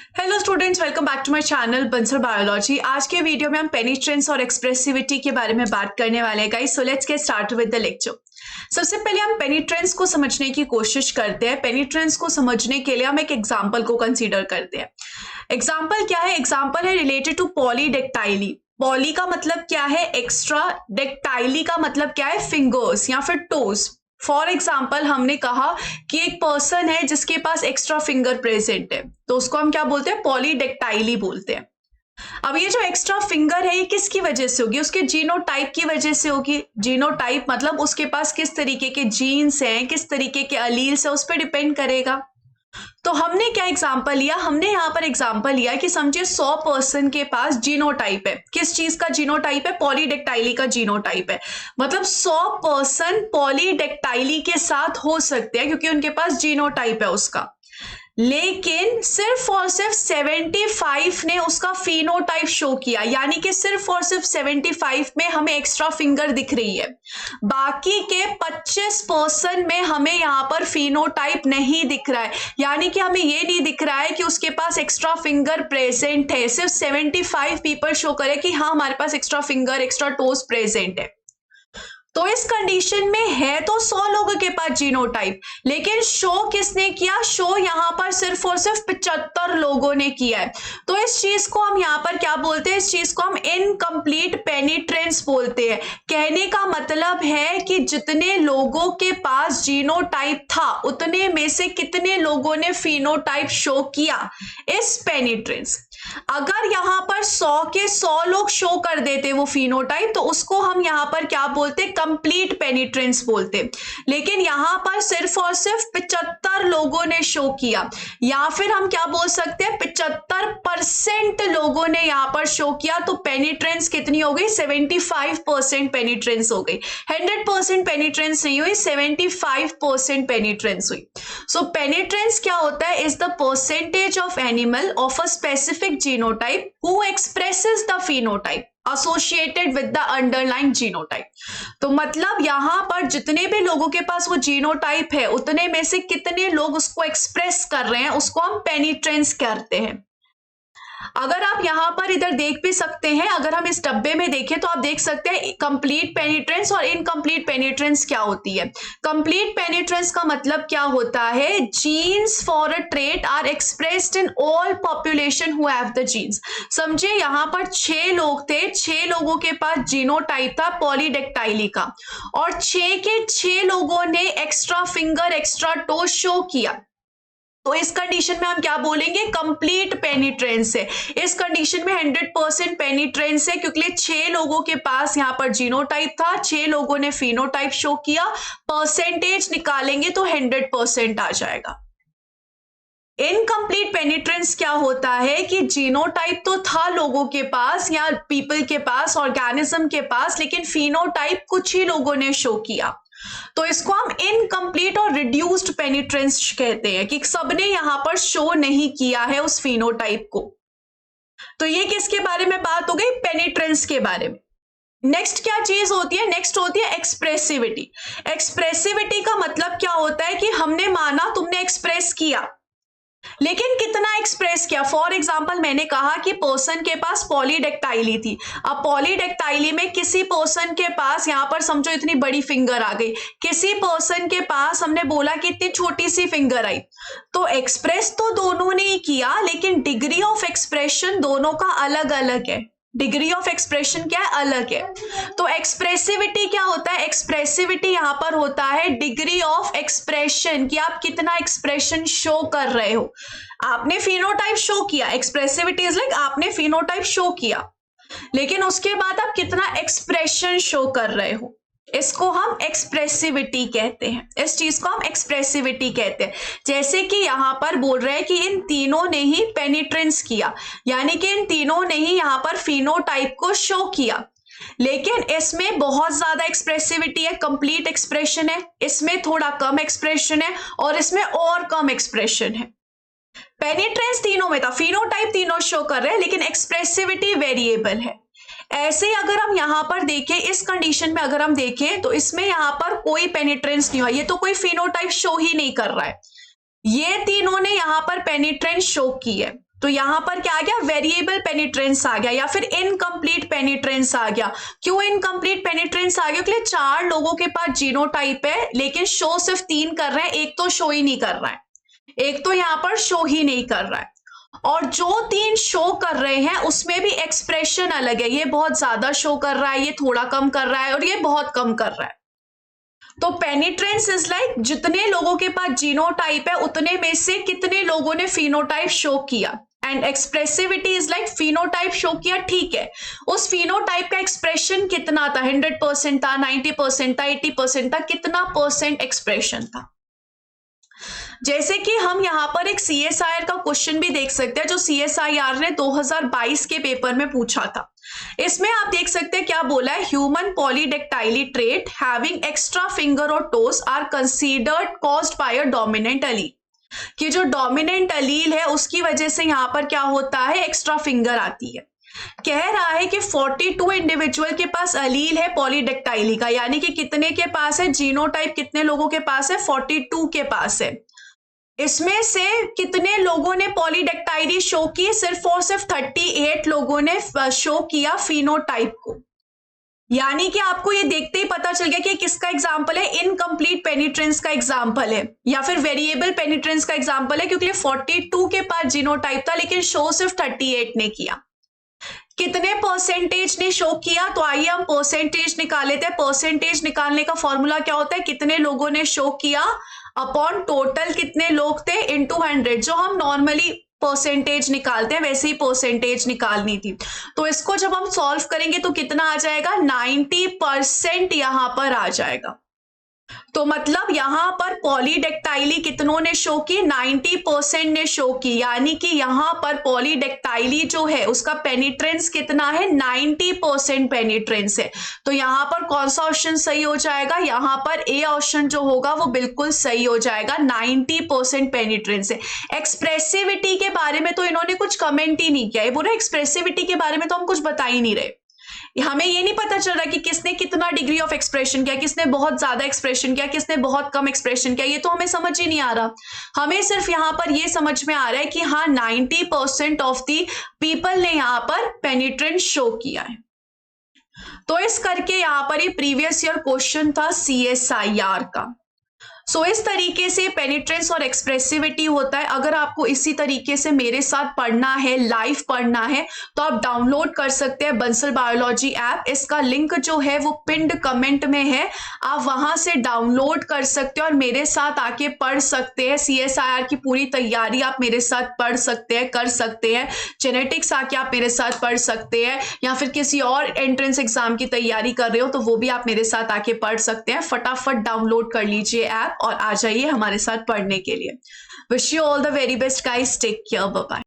Hello students, welcome back to my channel Bansal biology. आज के video में हम पेनिट्रेंस और एक्सप्रेसिविटी के बारे में बात करने वाले हैं guys. So let's get start with the lecture. सबसे पहले हम पेनिट्रेंस को समझने की कोशिश करते हैं। पेनिट्रेंस को समझने के लिए हम एक एग्जांपल को कंसीडर करते हैं। एग्जांपल क्या है? एग्जांपल है रिलेटेड टू पॉलीडेक्टाइली। पॉली का मतलब क्या है? एक्स्ट्रा। डेक्टाइली का मतलब क्या है? फिंगर्स या फिर टोज। फॉर एग्जाम्पल हमने कहा कि एक पर्सन है जिसके पास एक्स्ट्रा फिंगर प्रेजेंट है, तो उसको हम क्या बोलते हैं? पॉलीडेक्टाइली बोलते हैं। अब ये जो एक्स्ट्रा फिंगर है ये किसकी वजह से होगी? उसके जीनोटाइप की वजह से होगी। जीनोटाइप मतलब उसके पास किस तरीके के जीन्स हैं, किस तरीके के अलील्स है, उस पर डिपेंड करेगा। तो हमने क्या एग्जाम्पल लिया? हमने यहाँ पर एग्जाम्पल लिया कि समझिए 100 पर्सन के पास जीनोटाइप है। किस चीज का जीनोटाइप है? पॉलीडेक्टाइली का जीनोटाइप है। मतलब 100 पर्सन पॉलीडेक्टाइली के साथ हो सकते हैं क्योंकि उनके पास जीनोटाइप है उसका। लेकिन सिर्फ और सिर्फ 75 ने उसका फिनोटाइप शो किया, यानी कि सिर्फ और सिर्फ 75 में हमें एक्स्ट्रा फिंगर दिख रही है। बाकी के 25% में हमें यहाँ पर फिनोटाइप नहीं दिख रहा है, यानी कि हमें ये नहीं दिख रहा है कि उसके पास एक्स्ट्रा फिंगर प्रेजेंट है। सिर्फ 75 पीपल शो करे कि हाँ हमारे पास extra finger, extra toes present है। तो इस कंडीशन में है तो 100 लोगों के पास जीनोटाइप, लेकिन शो किसने किया? शो यहाँ पर सिर्फ और सिर्फ 75 लोगों ने किया है। तो इस चीज को हम यहाँ पर क्या बोलते हैं? इस चीज को हम इनकम्प्लीट पेनिट्रेंस बोलते हैं। कहने का मतलब है कि जितने लोगों के पास जीनोटाइप था उतने में से कितने लोगों ने फिनोटाइप शो किया? इस पेनिट्रेंस। अगर यहाँ पर 100 के 100 लोग शो कर देते वो फिनोटाइप, तो उसको हम यहाँ पर क्या बोलते? कंप्लीट पेनिट्रेंस बोलते। लेकिन यहाँ पर सिर्फ और सिर्फ 75 लोगों ने शो किया, या फिर हम क्या बोल सकते हैं? 75% लोगों ने यहाँ पर शो किया। तो पेनिट्रेंस कितनी हो गई? 75% पेनिट्रेंस हो गई। 100% पेनिट्रेंस नहीं हुई, 75% पेनिट्रेंस हुई। सो पेनिट्रेंस क्या होता है? Is the percentage of animal of a specific genotype who expresses the phenotype associated with the underlying genotype। तो मतलब यहां पर जितने भी लोगों के पास वो जीनोटाइप है उतने में से कितने लोग उसको एक्सप्रेस कर रहे हैं, उसको हम पेनिट्रेंस कहते हैं। अगर आप यहां पर इधर देख भी सकते हैं, अगर हम इस डब्बे में देखें तो आप देख सकते हैं कंप्लीट पेनिट्रेंस और इनकम्प्लीट पेनिट्रेंस क्या होती है। कंप्लीट पेनिट्रेंस का मतलब क्या होता है? Genes for a trait are expressed in all population who have the genes. समझिए यहां पर 6 लोग थे, 6 लोगों के पास जीनोटाइप था पॉलीडेक्टाइली का, और 6 के 6 लोगों ने extra finger, extra toe show किया। तो इस कंडीशन में हम क्या बोलेंगे? कंप्लीट पेनिट्रेंस है। इस कंडीशन में 100% पेनिट्रेंस है क्योंकि 6 लोगों के पास यहाँ पर जीनोटाइप था, 6 लोगों ने फिनोटाइप शो किया। परसेंटेज निकालेंगे तो 100% आ जाएगा। इनकम्प्लीट पेनिट्रेंस क्या होता है कि जीनोटाइप तो था लोगों के पास या पीपल के पास, ऑर्गेनिज्म के पास, लेकिन फिनोटाइप कुछ ही लोगों ने शो किया। तो इसको हम इनकम्प्लीट और रिड्यूस्ड पेनिट्रेंस कहते हैं कि सबने यहां पर शो नहीं किया है उस फिनोटाइप को। तो ये किसके बारे में बात हो गई? पेनिट्रेंस के बारे में। नेक्स्ट क्या चीज होती है? नेक्स्ट होती है एक्सप्रेसिविटी। एक्सप्रेसिविटी का मतलब क्या होता है कि हमने माना तुमने एक्सप्रेस किया, लेकिन कितना एक्सप्रेस किया? फॉर एग्जाम्पल मैंने कहा कि पर्सन के पास पॉलीडेक्टाइली थी। अब पॉलीडेक्टाइली में किसी पर्सन के पास यहां पर समझो इतनी बड़ी फिंगर आ गई, किसी पर्सन के पास हमने बोला कि इतनी छोटी सी फिंगर आई। तो एक्सप्रेस तो दोनों ने ही किया, लेकिन डिग्री ऑफ एक्सप्रेशन दोनों का अलग अलग है। डिग्री ऑफ एक्सप्रेशन क्या है? अलग है। तो एक्सप्रेसिविटी क्या होता है? एक्सप्रेसिविटी यहां पर होता है डिग्री ऑफ एक्सप्रेशन, कि आप कितना एक्सप्रेशन शो कर रहे हो। आपने फिनोटाइप शो किया, एक्सप्रेसिविटी इज लाइक आपने फिनोटाइप शो किया, लेकिन उसके बाद आप कितना एक्सप्रेशन शो कर रहे हो, इसको हम एक्सप्रेसिविटी कहते हैं। इस चीज को हम एक्सप्रेसिविटी कहते हैं। जैसे कि यहां पर बोल रहे हैं कि इन तीनों ने ही पेनिट्रेंस किया, यानी कि इन तीनों ने ही यहां पर फिनोटाइप को शो किया, लेकिन इसमें बहुत ज्यादा एक्सप्रेसिविटी है, कंप्लीट एक्सप्रेशन है, इसमें थोड़ा कम एक्सप्रेशन है, और इसमें और कम एक्सप्रेशन है। पेनिट्रेंस तीनों में था, फिनोटाइप तीनों शो कर रहे हैं, लेकिन एक्सप्रेसिविटी वेरिएबल है। ऐसे अगर हम यहां पर देखें, इस कंडीशन में अगर हम देखें तो इसमें यहां पर कोई पेनिट्रेंस नहीं हुआ, ये तो कोई फिनोटाइप शो ही नहीं कर रहा है। ये तीनों ने यहां पर पेनिट्रेंस शो की है, तो यहां पर क्या आ गया, वेरिएबल पेनिट्रेंस आ गया या फिर इनकम्प्लीट पेनिट्रेंस आ गया। क्यों इनकम्प्लीट पेनिट्रेंस आ गया? क्योंकि 4 लोगों के पास जीनोटाइप है लेकिन शो सिर्फ 3 कर रहे हैं, एक तो शो ही नहीं कर रहा है, एक तो यहां पर शो ही नहीं कर रहा है। और जो 3 शो कर रहे हैं उसमें भी एक्सप्रेशन अलग है, ये बहुत ज्यादा शो कर रहा है, ये थोड़ा कम कर रहा है और ये बहुत कम कर रहा है। तो पेनिट्रेंस इज लाइक जितने लोगों के पास जीनोटाइप है उतने में से कितने लोगों ने फिनोटाइप शो किया। And expressivity is like phenotype show किया, ठीक है, उस फिनोटाइप का एक्सप्रेशन कितना था, 100% था, 90% था, 80% था, कितना परसेंट एक्सप्रेशन था। जैसे कि हम यहाँ पर एक CSIR का क्वेश्चन भी देख सकते हैं जो CSIR ने 2022 के पेपर में पूछा था। इसमें आप देख सकते हैं क्या बोला है, human polydactyly trait having extra finger और toes are considered caused by a dominant allele, कि जो डोमिनेंट अलील है उसकी वजह से यहाँ पर क्या होता है, एक्स्ट्रा फिंगर आती है। कह रहा है कि 42 इंडिविजुअल के पास अलील है पॉलीडेक्टाइली का, यानी कि कितने के पास है, जीनोटाइप कितने लोगों के पास है, 42 के पास है। इसमें से कितने लोगों ने पॉलीडेक्टाइली शो की, सिर्फ और सिर्फ 38 लोगों ने शो किया फिनोटाइप को। यानी कि आपको ये देखते ही पता चल गया कि किसका एग्जाम्पल है, इनकम्प्लीट पेनिट्रेंस का एग्जाम्पल है या फिर वेरिएबल पेनिट्रेंस का एग्जाम्पल है, क्योंकि 42 के पास जीनोटाइप था लेकिन शो सिर्फ 38 ने किया। कितने परसेंटेज ने शो किया, तो आइए हम परसेंटेज निकाल लेते हैं। परसेंटेज निकालने का फॉर्मूला क्या होता है, कितने लोगों ने शो किया अपॉन टोटल कितने लोग थे इनटू 100, जो हम नॉर्मली परसेंटेज निकालते हैं वैसे ही परसेंटेज निकालनी थी। तो इसको जब हम सॉल्व करेंगे तो कितना आ जाएगा, 90% यहां पर आ जाएगा। तो मतलब यहां पर पॉलीडेक्टाइली कितनों ने शो की, 90% ने शो की, यानी कि यहां पर पॉलीडेक्टाइली जो है उसका पेनिट्रेंस कितना है, 90% पेनिट्रेंस है। तो यहां पर कौन सा ऑप्शन सही हो जाएगा, यहां पर ए ऑप्शन जो होगा वो बिल्कुल सही हो जाएगा, 90% पेनिट्रेंस है। एक्सप्रेसिविटी के बारे में तो इन्होंने कुछ कमेंट ही नहीं किया, ये बोला एक्सप्रेसिविटी के बारे में तो हम कुछ बता ही नहीं रहे। हमें ये नहीं पता चल रहा कि किसने कितना डिग्री ऑफ एक्सप्रेशन किया, किसने बहुत ज्यादा एक्सप्रेशन किया, किसने बहुत कम एक्सप्रेशन किया, ये तो हमें समझ ही नहीं आ रहा। हमें सिर्फ यहाँ पर ये समझ में आ रहा है कि हाँ 90% ऑफ दी पीपल ने यहाँ पर पेनिट्रेंट शो किया है। तो इस करके यहाँ पर ये प्रीवियस ईयर क्वेश्चन था CSIR का। सो इस तरीके से पेनिट्रेंस और एक्सप्रेसिविटी होता है। अगर आपको इसी तरीके से मेरे साथ पढ़ना है, लाइव पढ़ना है, तो आप डाउनलोड कर सकते हैं बंसल बायोलॉजी ऐप। इसका लिंक जो है वो पिंड कमेंट में है, आप वहां से डाउनलोड कर सकते हो और मेरे साथ आके पढ़ सकते हैं। CSIR की पूरी तैयारी आप मेरे साथ पढ़ सकते हैं, कर सकते हैं। जेनेटिक्स आके आप मेरे साथ पढ़ सकते हैं, या फिर किसी और एंट्रेंस एग्जाम की तैयारी कर रहे हो तो वो भी आप मेरे साथ आके पढ़ सकते हैं। फटाफट डाउनलोड कर लीजिए ऐप और आ जाइए हमारे साथ पढ़ने के लिए। Wish you all the very best guys, take care, bye bye.